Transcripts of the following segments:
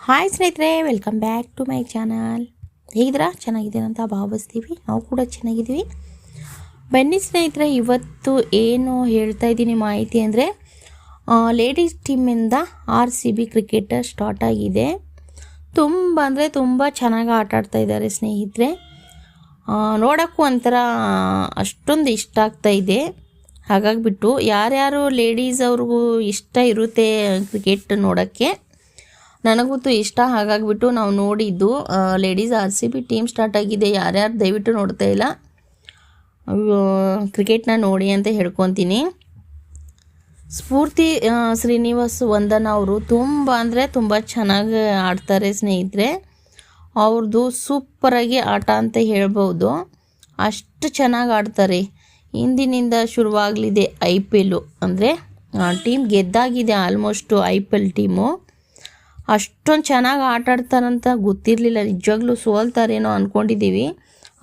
Hi ಸ್ನೇಹಿತರೆ, welcome back to my channel. ಹೇಗಿದ್ದೀರಾ? ಚೆನ್ನಾಗಿದ್ದೀರಾ ಅಂತ ಭಾವಿಸ್ತೀವಿ. ನಾವು ಕೂಡ ಚೆನ್ನಾಗಿದ್ದೀವಿ. ಬನ್ನಿ ಸ್ನೇಹಿತರೆ, ಇವತ್ತು ಏನು ಹೇಳ್ತಾ ಇದ್ದೀನಿ ಮಾಹಿತಿ ಅಂದರೆ, ಲೇಡೀಸ್ ಟೀಮಿಂದ RCB ಕ್ರಿಕೆಟ್ ಸ್ಟಾರ್ಟ್ ಆಗಿದೆ. ತುಂಬ ಅಂದರೆ ತುಂಬ ಚೆನ್ನಾಗಿ ಆಟ ಆಡ್ತಾ ಇದ್ದಾರೆ ಸ್ನೇಹಿತರೆ. ನೋಡೋಕ್ಕೂ ಒಂಥರ ಅಷ್ಟೊಂದು ಇಷ್ಟ ಆಗ್ತಾ ಇದೆ. ಹಾಗಾಗಿಬಿಟ್ಟು ಯಾರ್ಯಾರು ಲೇಡೀಸ್ ಅವ್ರಿಗೂ ಇಷ್ಟ ಇರುತ್ತೆ ಕ್ರಿಕೆಟ್ ನೋಡೋಕ್ಕೆ, ನನಗಂತೂ ಇಷ್ಟ. ಹಾಗಾಗಿಬಿಟ್ಟು ನಾವು ನೋಡಿದ್ದು ಲೇಡೀಸ್ RCB ಟೀಮ್ ಸ್ಟಾರ್ಟ್ ಆಗಿದೆ. ಯಾರ್ಯಾರು ದಯವಿಟ್ಟು ನೋಡ್ತಾ ಇಲ್ಲ ಕ್ರಿಕೆಟ್ನ ನೋಡಿ ಅಂತ ಹೇಳ್ಕೊತೀನಿ. ಸ್ಫೂರ್ತಿ ಶ್ರೀನಿವಾಸ್ ವಂದನಾ ಅವರು ತುಂಬ ಅಂದರೆ ತುಂಬ ಚೆನ್ನಾಗಿ ಆಡ್ತಾರೆ ಸ್ನೇಹಿತರೆ. ಅವ್ರದ್ದು ಸೂಪರಾಗಿ ಆಟ ಅಂತ ಹೇಳ್ಬೋದು. ಅಷ್ಟು ಚೆನ್ನಾಗಿ ಆಡ್ತಾರೆ. ಹಿಂದಿನಿಂದ ಶುರುವಾಗಲಿದೆ IPL, ಅಂದರೆ ಟೀಮ್ ಗೆದ್ದಾಗಿದೆ ಆಲ್ಮೋಸ್ಟು IPL ಟೀಮು. ಅಷ್ಟೊಂದು ಚೆನ್ನಾಗಿ ಆಟ ಆಡ್ತಾರಂತ ಗೊತ್ತಿರಲಿಲ್ಲ. ನಿಜವಾಗ್ಲೂ ಸೋಲ್ತಾರೇನೋ ಅಂದ್ಕೊಂಡಿದ್ದೀವಿ.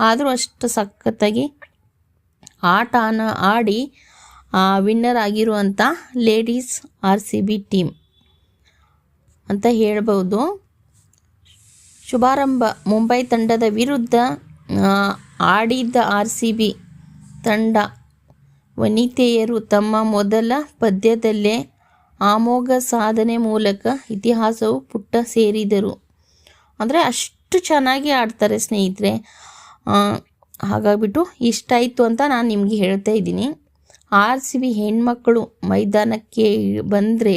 ಆದರೂ ಅಷ್ಟು ಸಖತ್ತಾಗಿ ಆಟನ ಆಡಿ ವಿನ್ನರ್ ಆಗಿರುವಂಥ ಲೇಡೀಸ್ RCB ಟೀಮ್ ಅಂತ ಹೇಳ್ಬೋದು. ಶುಭಾರಂಭ ಮುಂಬೈ ತಂಡದ ವಿರುದ್ಧ ಆಡಿದ್ದ RCB ತಂಡ ವನಿತೆಯರು ತಮ್ಮ ಮೊದಲ ಪಂದ್ಯದಲ್ಲೇ ಅಮೋಘ ಸಾಧನೆ ಮೂಲಕ ಇತಿಹಾಸವು ಪುಟ ಸೇರಿದರು. ಅಂದರೆ ಅಷ್ಟು ಚೆನ್ನಾಗಿ ಆಡ್ತಾರೆ ಸ್ನೇಹಿತರೆ. ಹಾಗಾಗಿಬಿಟ್ಟು ಇಷ್ಟ ಆಯಿತು ಅಂತ ನಾನು ನಿಮಗೆ ಹೇಳ್ತಾ ಇದ್ದೀನಿ. RCB ಹೆಣ್ಮಕ್ಕಳು ಮೈದಾನಕ್ಕೆ ಬಂದರೆ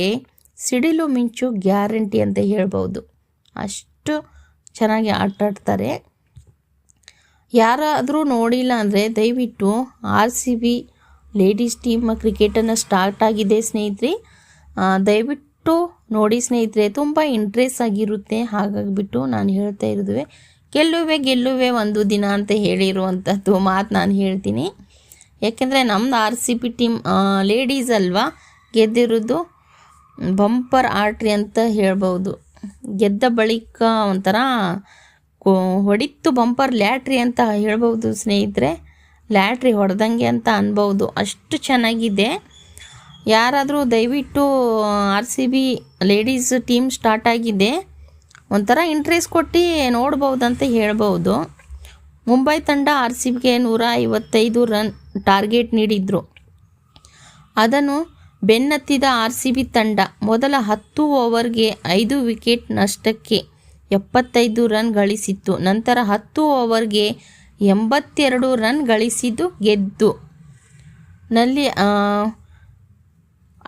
ಸಿಡಿಲು ಮಿಂಚು ಗ್ಯಾರಂಟಿ ಅಂತ ಹೇಳ್ಬೋದು. ಅಷ್ಟು ಚೆನ್ನಾಗಿ ಆಟ ಆಡ್ತಾರೆ. ಯಾರಾದರೂ ನೋಡಿಲ್ಲ ಅಂದರೆ ದಯವಿಟ್ಟು RCB ಲೇಡೀಸ್ ಟೀಮ್ ಕ್ರಿಕೆಟನ್ನು ಸ್ಟಾರ್ಟ್ ಆಗಿದೆ ಸ್ನೇಹಿತರೆ, ದಯವಿಟ್ಟು ನೋಡಿ ಸ್ನೇಹಿತರೆ. ತುಂಬ ಇಂಟ್ರೆಸ್ಟ್ ಆಗಿರುತ್ತೆ. ಹಾಗಾಗಿಬಿಟ್ಟು ನಾನು ಹೇಳ್ತಾ ಇರೋದುವೆ, ಗೆಲ್ಲುವೆ ಒಂದು ದಿನ ಅಂತ ಹೇಳಿರುವಂಥದ್ದು ಮಾತು ನಾನು ಹೇಳ್ತೀನಿ. ಯಾಕೆಂದರೆ ನಮ್ಮದು RCB ಟೀಮ್ ಲೇಡೀಸ್ ಅಲ್ವಾ ಗೆದ್ದಿರೋದು. ಬಂಪರ್ ಆಟ್ರಿ ಅಂತ ಹೇಳ್ಬೋದು. ಗೆದ್ದ ಬಳಿಕ ಒಂಥರ ಹೊಡಿತು ಬಂಪರ್ ಲ್ಯಾಟ್ರಿ ಅಂತ ಹೇಳ್ಬೋದು ಸ್ನೇಹಿತರೆ. ಲ್ಯಾಟ್ರಿ ಹೊಡೆದಂಗೆ ಅಂತ ಅನ್ಬೋದು. ಅಷ್ಟು ಚೆನ್ನಾಗಿದೆ. ಯಾರಾದರೂ ದಯವಿಟ್ಟು RCB ಲೇಡೀಸ್ ಟೀಮ್ ಸ್ಟಾರ್ಟ್ ಆಗಿದೆ, ಒಂಥರ ಇಂಟ್ರೆಸ್ಟ್ ಕೊಟ್ಟು ನೋಡ್ಬೋದಂತ ಹೇಳ್ಬೋದು. ಮುಂಬೈ ತಂಡ RCBಗೆ 155 ರನ್ ಟಾರ್ಗೆಟ್ ನೀಡಿದರು. ಅದನ್ನು ಬೆನ್ನತ್ತಿದ RCB ತಂಡ ಮೊದಲ 10 ಓವರ್ಗೆ 5 ವಿಕೆಟ್ ನಷ್ಟಕ್ಕೆ 75 ರನ್ ಗಳಿಸಿತ್ತು. ನಂತರ 10 ಓವರ್ಗೆ 82 ರನ್ ಗಳಿಸಿದ್ದು ಗೆದ್ದು ನಲ್ಲಿ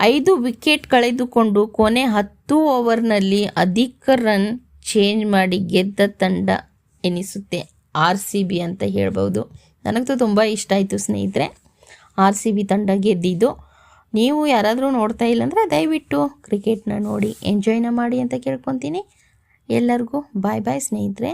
5 ವಿಕೆಟ್ ಕಳೆದುಕೊಂಡು ಕೊನೆ 10 ಓವರ್ನಲ್ಲಿ ಅಧಿಕ ರನ್ ಚೇಂಜ್ ಮಾಡಿ ಗೆದ್ದ ತಂಡ ಎನಿಸುತ್ತೆ RCB ಅಂತ ಹೇಳ್ಬೋದು. ನನಗಂತೂ ತುಂಬ ಇಷ್ಟ ಆಯಿತು ಸ್ನೇಹಿತರೆ RCB ತಂಡ ಗೆದ್ದಿದ್ದು. ನೀವು ಯಾರಾದರೂ ನೋಡ್ತಾ ಇಲ್ಲಾಂದರೆ ದಯವಿಟ್ಟು ಕ್ರಿಕೆಟ್ನ ನೋಡಿ ಎಂಜಾಯ್ನ ಮಾಡಿ ಅಂತ ಕೇಳ್ಕೊತೀನಿ. ಎಲ್ಲರಿಗೂ ಬಾಯ್ ಸ್ನೇಹಿತರೆ.